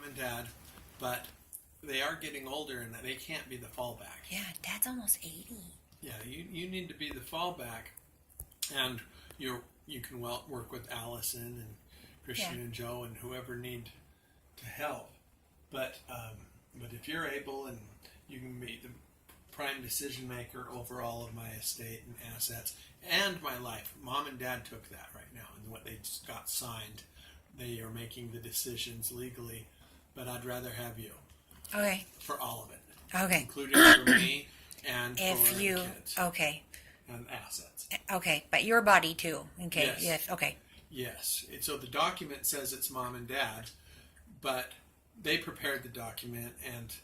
and dad, but they are getting older and they can't be the fallback. Yeah, Dad's almost 80. Yeah, you need to be the fallback, and you can work with Allison and Christian and Joe and whoever need to help. But if you're able and you can be the prime decision maker over all of my estate and assets and my life. Mom and Dad took that right now, and what they just got signed, they are making the decisions legally. But I'd rather have you. Okay. For all of it. Okay. Including for me and if for you, the kids. Okay. And assets. Okay, but your body too. Okay. Yes. Okay. Yes. And so the document says it's Mom and Dad, but they prepared the document, and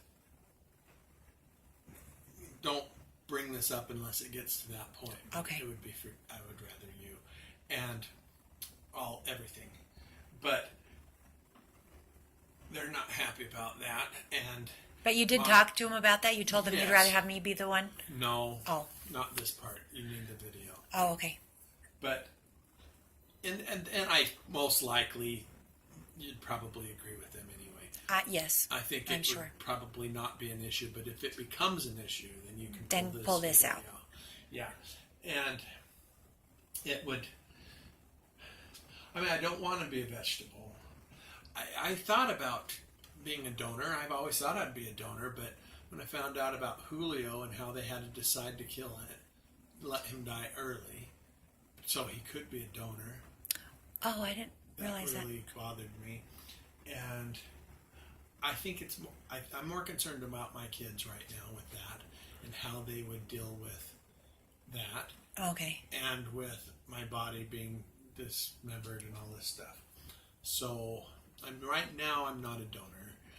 don't bring this up unless it gets to that point. Okay. It would be I would rather you and everything. But they're not happy about that, and But you did talk to him about that? You told him you'd Yes. rather have me be the one? no. Oh. Not this part. You need the video. Oh, okay. But and I most likely you'd probably agree with them anyway. Yes. I think it would probably not be an issue, but if it becomes an issue, then you can pull this out. Yeah, and it would. I mean, I don't want to be a vegetable. I thought about being a donor. I've always thought I'd be a donor, but when I found out about Julio and how they had to decide to kill it, let him die early, so he could be a donor. Oh, I didn't realize that. That really bothered me, and I think I'm more concerned about my kids right now with that and how they would deal with that. Okay. And with my body being dismembered and all this stuff. So right now I'm not a donor.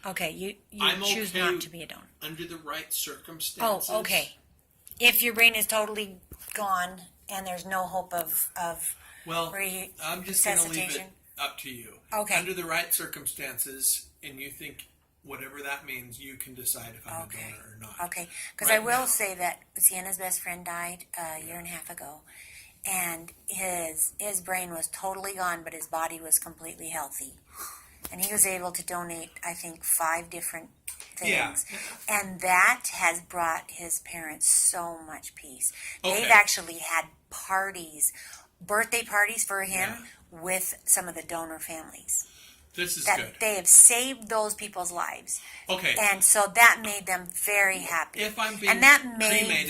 Okay, you I'm choose okay not to be a donor. Under the right circumstances. Oh, okay. If your brain is totally gone and there's no hope of Well, I'm just going to leave it resuscitation? up to you. Okay. Under the right circumstances, and you think whatever that means, you can decide if I'm a donor or not. Okay, because Right I will now. say that Sienna's best friend died a year and a half ago, and his brain was totally gone, but his body was completely healthy, and he was able to donate, I think, 5 different things, and that has brought his parents so much peace. Okay. They've actually had parties, birthday parties for him with some of the donor families. This is That good. they have saved those people's lives. Okay. And so that made them very happy. If I'm being and that may cremated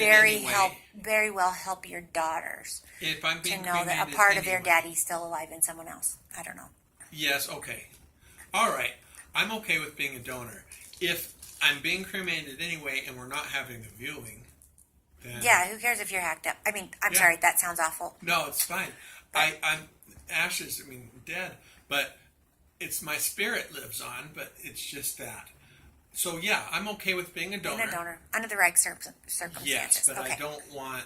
very well help your daughters If I'm to being know that a cremated part of their anyway. daddy's still alive in someone else. I don't know. Yes, okay. All right. I'm okay with being a donor. If I'm being cremated anyway and we're not having a viewing, then... Yeah, who cares if you're hacked up? I mean, I'm sorry, that sounds awful. No, it's fine. I'm ashes, dead, but it's my spirit lives on, but it's just that. So yeah, I'm okay with being a donor. Being a donor under the right circumstances. Yes, but okay. I don't want...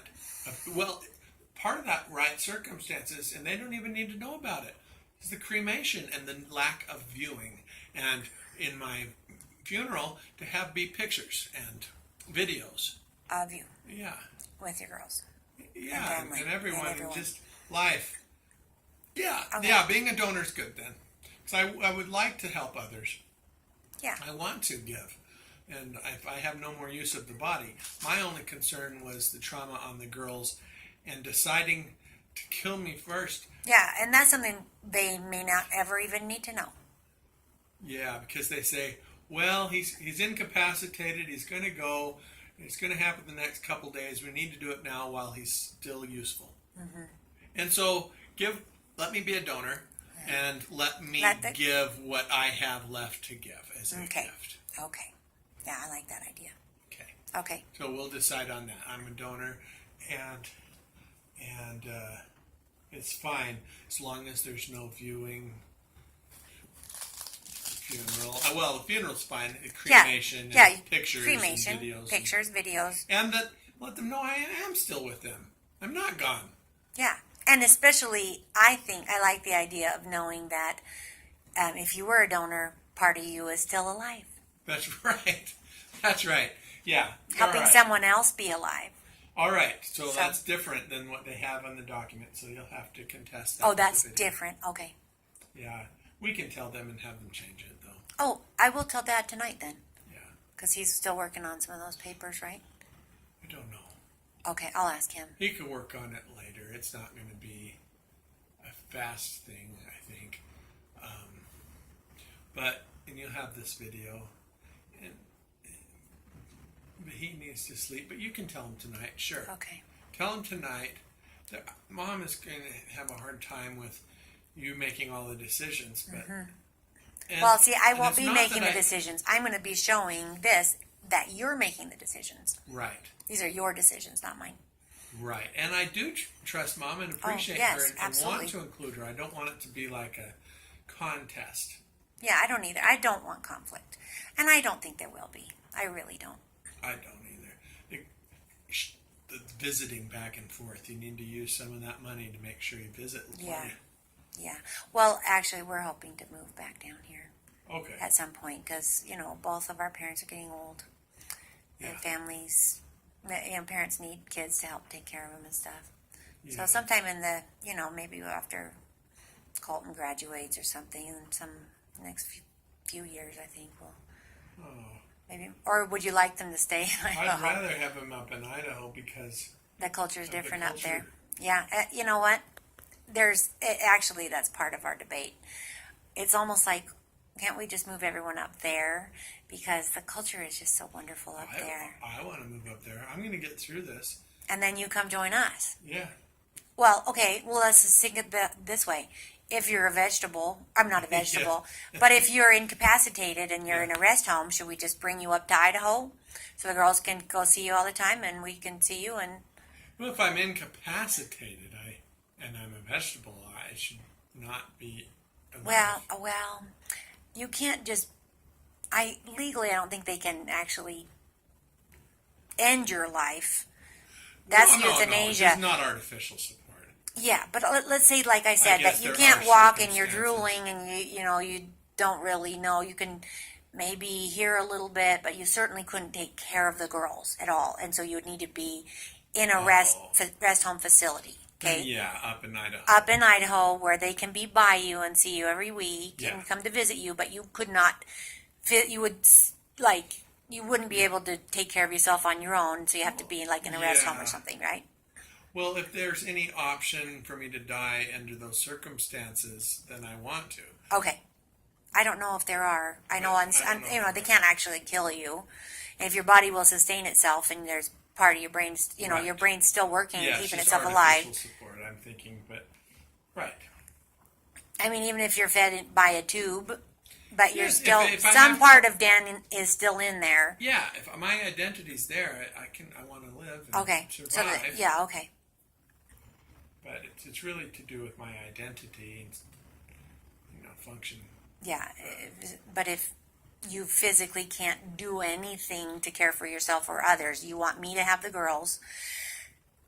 part of that right circumstances, and they don't even need to know about it, is the cremation and the lack of viewing. And in my funeral, to be pictures and videos. Of you. Yeah. With your girls. Yeah, family, and everyone, and everyone. just life. Yeah, Okay. yeah, being a donor is good then. Because I would like to help others. Yeah. I want to give. And if I have no more use of the body. My only concern was the trauma on the girls and deciding to kill me first. Yeah, and that's something they may not ever even need to know. Yeah, because they say, well, he's incapacitated, he's going to go, it's going to happen the next couple days, we need to do it now while he's still useful. Mm-hmm. And so, let me be a donor, and let me give what I have left to give as a gift. Okay. Yeah, I like that idea. Okay. Okay. So we'll decide on that. I'm a donor, and it's fine as long as there's no viewing. Funeral. Well, the funeral's fine. Cremation, and pictures, cremation, and videos, pictures, videos, and that let them know I am still with them. I'm not gone. Yeah, and especially, I like the idea of knowing that if you were a donor, part of you is still alive. That's right. That's right. Yeah. Helping someone else be alive. All right. So that's different than what they have on the document. So you'll have to contest that. Oh, that's different. Okay. Yeah. We can tell them and have them change it, though. Oh, I will tell Dad tonight then, Yeah, because he's still working on some of those papers, right? I don't know. Okay, I'll ask him. He can work on it later. It's not going to be a fast thing, I think. And you'll have this video, and he needs to sleep. But you can tell him tonight, sure. Okay. Tell him tonight that Mom is going to have a hard time with you making all the decisions. But Well, see, I and won't it's be not making that the decisions. I'm going to be showing this that you're making the decisions. Right. These are your decisions, not mine. Right, and I do trust Mom and appreciate yes, her and absolutely. want to include her. I don't want it to be like a contest. Yeah, I don't either. I don't want conflict. And I don't think there will be. I really don't. I don't either. The visiting back and forth, you need to use some of that money to make sure you visit. Yeah. Yeah. Well, actually, we're hoping to move back down here Okay. at some point because, both of our parents are getting old. Yeah. And families, parents need kids to help take care of them and stuff. Yeah. So sometime in the, maybe after Colton graduates or something in some next few years, I think we'll Oh, maybe. Or would you like them to stay? I'd rather have him up in Idaho because The culture is of the different up there. culture. Yeah, you know what? Actually, that's part of our debate. It's almost like, can't we just move everyone up there? Because the culture is just so wonderful up there. I want to move up there. I'm going to get through this. And then you come join us. Yeah. Well, okay, let's just think of it this way. If you're a vegetable, I'm not a vegetable, but if you're incapacitated and you're in a rest home, should we just bring you up to Idaho so the girls can go see you all the time and we can see you? And Well, if I'm incapacitated, and I'm a vegetable, I should not be alive. well, you can't just. Legally, I don't think they can actually end your life. That's No, euthanasia. it's not artificial support. Yeah, but let's say, like I said, guess that you there can't are walk and you're circumstances. drooling and you don't really know. You can maybe hear a little bit, but you certainly couldn't take care of the girls at all, and so you would need to be in a rest home facility. Okay. Yeah, up in Idaho. Up in Idaho, where they can be by you and see you every week Yeah. and come to visit you, but you could not fit. You wouldn't be able to take care of yourself on your own, so you have to be like in a rest home or Yeah. something, right? Well, if there's any option for me to die under those circumstances, then I want to. Okay. I don't know if there are. I know, I don't know. they can't actually kill you. And if your body will sustain itself and there's part of your brain, Right. your brain's still working and Yeah, keeping it's itself just alive. artificial support, I'm thinking, but right. I mean, even if you're fed by a tube, but you're Yes, still, if I some have- part of Dan is still in there. Yeah, if my identity's there, I want to live and Okay. So, survive. yeah, okay. But it's really to do with my identity and function. Yeah. But if you physically can't do anything to care for yourself or others, you want me to have the girls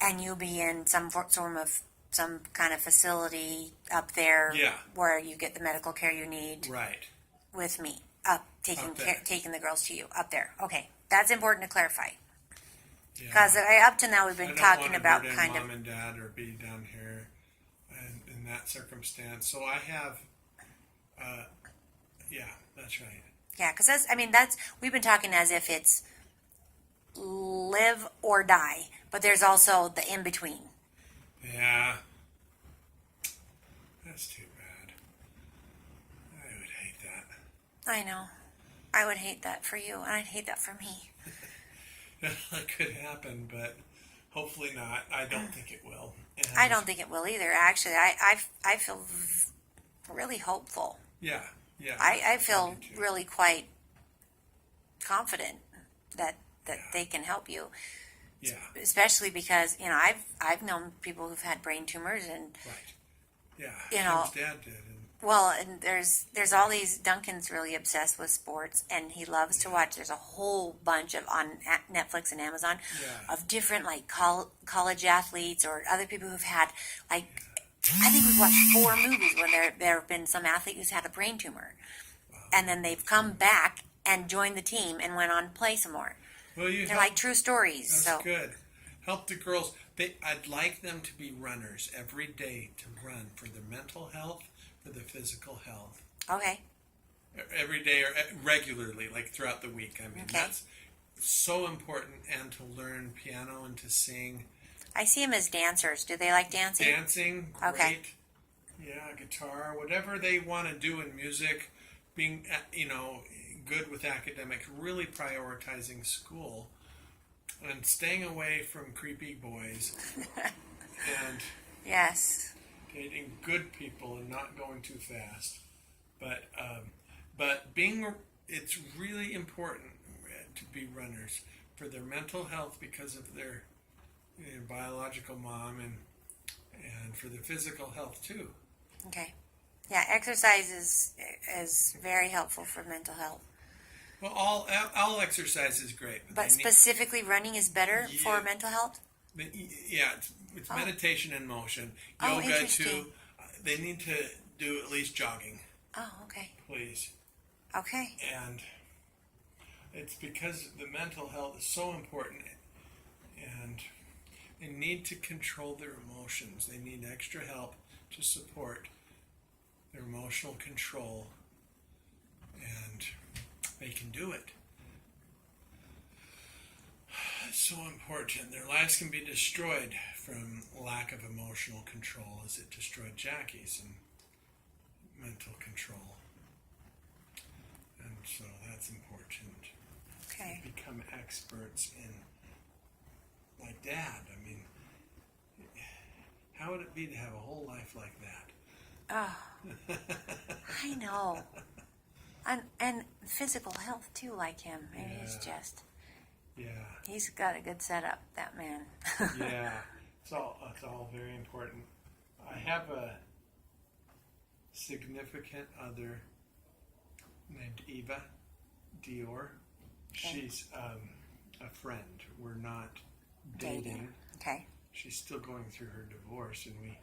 and you be in some kind of facility up there Yeah. where you get the medical care you need Right. with me, taking Up there. taking the girls to you up there. Okay. That's important to clarify. Yeah. Because up to now we've I been don't talking want to about burden kind mom of, and dad or be down here in that circumstance. So I have, yeah, that's right. yeah, because we've been talking as if it's live or die, but there's also the in between. Yeah, that's too bad. I would hate that. I know. I would hate that for you, and I'd hate that for me. That could happen, but hopefully not. I don't think it will. And I don't think it will either. Actually, I feel really hopeful. Yeah, yeah. I feel do too. really quite confident that they can help you, Yeah, especially because I've known people who've had brain tumors and right. Yeah, You Kim's dad did. and there's all these. Duncan's really obsessed with sports and he loves to watch. There's a whole bunch of on Netflix and Amazon Yeah. of different like college athletes or other people who've had like. I think we've watched 4 movies where there have been some athlete who's had a brain tumor, and then they've come back and joined the team and went on to play some more. Well, They're like true stories. That's So good. Help the girls. I'd like them to be runners every day to run for their mental health, for their physical health. okay, every day or regularly, like throughout the week. I mean, Okay. that's so important, and to learn piano and to sing. I see them as dancers. Do they like dancing? Dancing, great. Okay. Yeah, guitar, whatever they want to do in music, being, good with academics, really prioritizing school and staying away from creepy boys and Yes. dating good people and not going too fast. But it's really important to be runners for their mental health because of their biological mom, and for their physical health too. Okay. Yeah, exercise is very helpful for mental health. Well, all exercise is great, But they need- specifically running is better Yeah. for mental health? it's meditation and motion, Oh, yoga interesting. too. They need to do at least jogging, Oh, okay. please. Okay. And it's because the mental health is so important, and they need to control their emotions. They need extra help to support their emotional control, and they can do it. It's so important. Their lives can be destroyed from lack of emotional control, as it destroyed Jackie's and mental control. And so that's important. Okay. Become experts in, like Dad. I mean, how would it be to have a whole life like that? Oh, I know. And physical health too, like him. I mean, he's Yeah. just, Yeah, he's got a good setup, that man. yeah. It's all very important. I have a significant other named Eva Dior. She's a friend. We're not dating. Okay. She's still going through her divorce, and we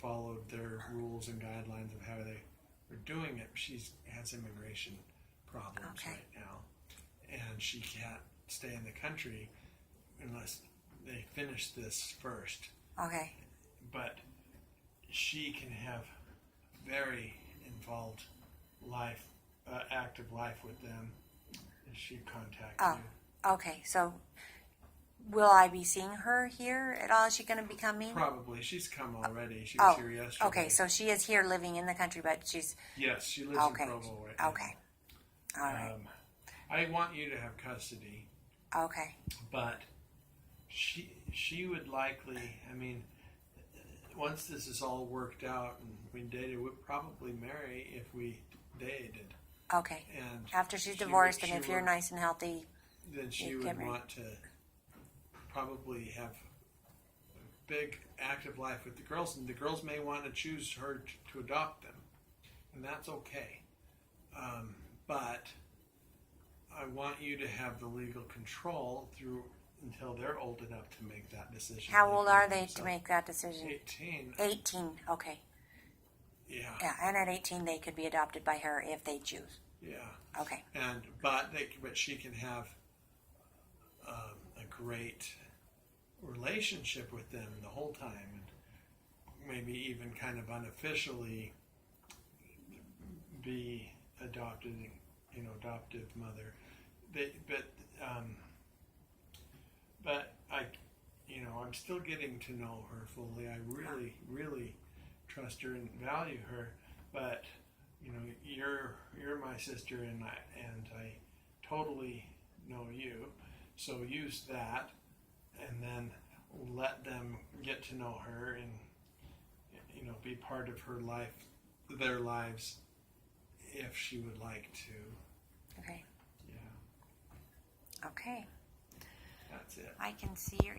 followed their rules and guidelines of how they were doing it. She has immigration problems Okay. right now, and she can't stay in the country unless they finish this first. Okay. But she can have very involved life, active life with them, and she contacts Oh. you. Okay. So, will I be seeing her here at all? Is she going to be coming? Probably. She's come already. She was Oh, here yesterday. okay. So she is here living in the country, but she's Yes, she lives okay. in Provo right now. Okay. All right. I want you to have custody, Okay. but she would likely, I mean, once this is all worked out and we dated, we'd probably marry if we dated. Okay. And After she's she would- divorced, and she if you're would- nice and healthy, then she you would get married. want to probably have a big active life with the girls, and the girls may want to choose her to adopt them, and that's okay. But I want you to have the legal control through until they're old enough to make that decision. how old are they to So, make that decision? 18. 18. Okay. Yeah. Yeah, and at 18 they could be adopted by her if they choose. Yeah. Okay. But she can have a great relationship with them the whole time, and maybe even kind of unofficially be adopted, adoptive mother. But I'm still getting to know her fully. I really, really trust her and value her. But you're my sister, and I totally know you. So use that, and then let them get to know her, and be part of her life, their lives, if she would like to. Okay. Yeah, Okay. that's it. I can see your